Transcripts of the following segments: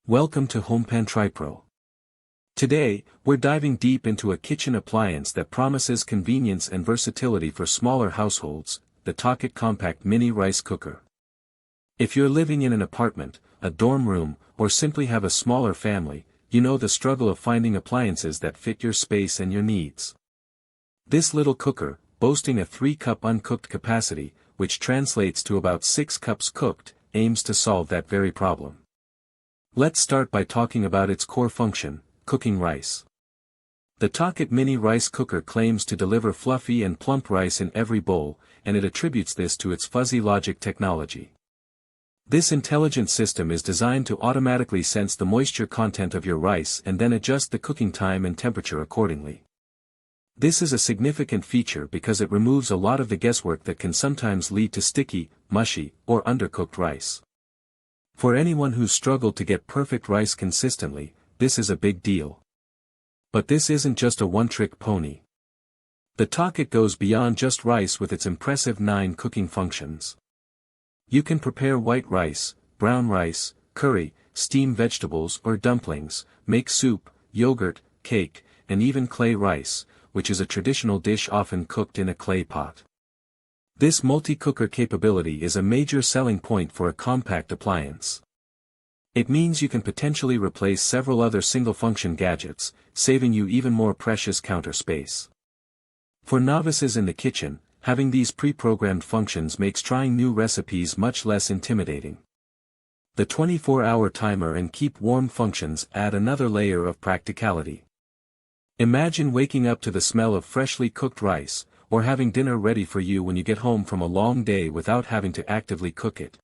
Welcome to HomePan TriPro. Today, we're diving deep into a kitchen appliance that promises convenience and versatility for smaller households, the TOKIT Compact Mini Rice Cooker. If you're living in an apartment, a dorm room, or simply have a smaller family, you know the struggle of finding appliances that fit your space and your needs. This little cooker, boasting a 3-cup uncooked capacity, which translates to about 6 cups cooked, aims to solve that very problem. Let's start by talking about its core function, cooking rice. The TOKIT Mini Rice Cooker claims to deliver fluffy and plump rice in every bowl, and it attributes this to its fuzzy logic technology. This intelligent system is designed to automatically sense the moisture content of your rice and then adjust the cooking time and temperature accordingly. This is a significant feature because it removes a lot of the guesswork that can sometimes lead to sticky, mushy, or undercooked rice. For anyone who's struggled to get perfect rice consistently, this is a big deal. But this isn't just a one-trick pony. The TOKIT goes beyond just rice with its impressive 9 cooking functions. You can prepare white rice, brown rice, curry, steam vegetables or dumplings, make soup, yogurt, cake, and even clay rice, which is a traditional dish often cooked in a clay pot. This multi-cooker capability is a major selling point for a compact appliance. It means you can potentially replace several other single-function gadgets, saving you even more precious counter space. For novices in the kitchen, having these pre-programmed functions makes trying new recipes much less intimidating. The 24-hour timer and keep warm functions add another layer of practicality. Imagine waking up to the smell of freshly cooked rice, or having dinner ready for you when you get home from a long day without having to actively cook it.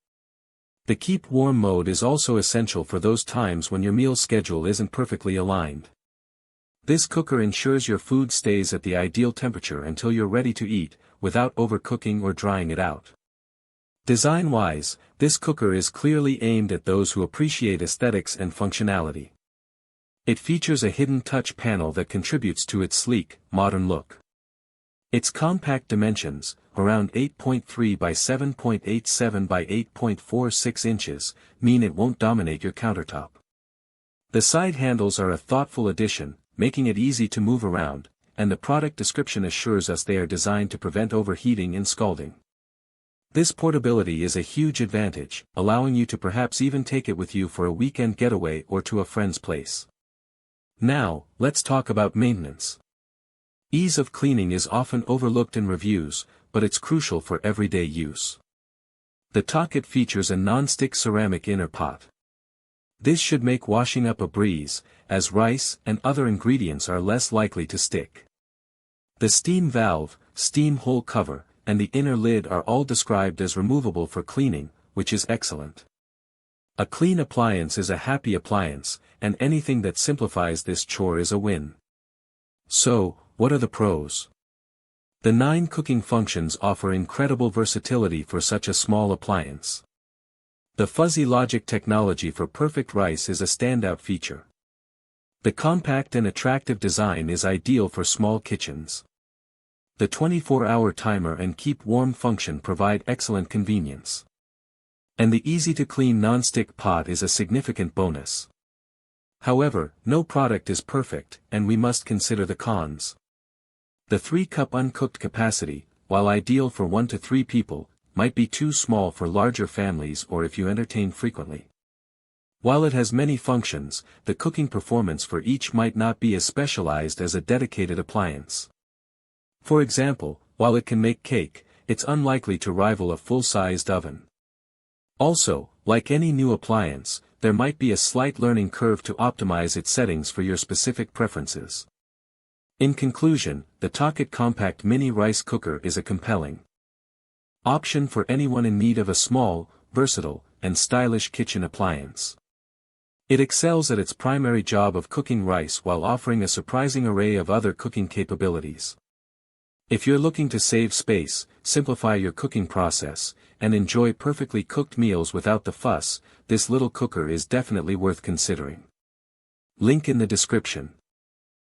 The keep warm mode is also essential for those times when your meal schedule isn't perfectly aligned. This cooker ensures your food stays at the ideal temperature until you're ready to eat, without overcooking or drying it out. Design-wise, this cooker is clearly aimed at those who appreciate aesthetics and functionality. It features a hidden touch panel that contributes to its sleek, modern look. Its compact dimensions, around 8.3 by 7.87 by 8.46 inches, mean it won't dominate your countertop. The side handles are a thoughtful addition, making it easy to move around, and the product description assures us they are designed to prevent overheating and scalding. This portability is a huge advantage, allowing you to perhaps even take it with you for a weekend getaway or to a friend's place. Now, let's talk about maintenance. Ease of cleaning is often overlooked in reviews, but it's crucial for everyday use. The TOKIT features a non-stick ceramic inner pot. This should make washing up a breeze, as rice and other ingredients are less likely to stick. The steam valve, steam hole cover, and the inner lid are all described as removable for cleaning, which is excellent. A clean appliance is a happy appliance, and anything that simplifies this chore is a win. So, what are the pros? The 9 cooking functions offer incredible versatility for such a small appliance. The fuzzy logic technology for perfect rice is a standout feature. The compact and attractive design is ideal for small kitchens. The 24-hour timer and keep warm function provide excellent convenience. And the easy-to-clean non-stick pot is a significant bonus. However, no product is perfect, and we must consider the cons. The 3-cup uncooked capacity, while ideal for 1 to 3 people, might be too small for larger families or if you entertain frequently. While it has many functions, the cooking performance for each might not be as specialized as a dedicated appliance. For example, while it can make cake, it's unlikely to rival a full-sized oven. Also, like any new appliance, there might be a slight learning curve to optimize its settings for your specific preferences. In conclusion, the TOKIT Compact Mini Rice Cooker is a compelling option for anyone in need of a small, versatile, and stylish kitchen appliance. It excels at its primary job of cooking rice while offering a surprising array of other cooking capabilities. If you're looking to save space, simplify your cooking process, and enjoy perfectly cooked meals without the fuss, this little cooker is definitely worth considering. Link in the description.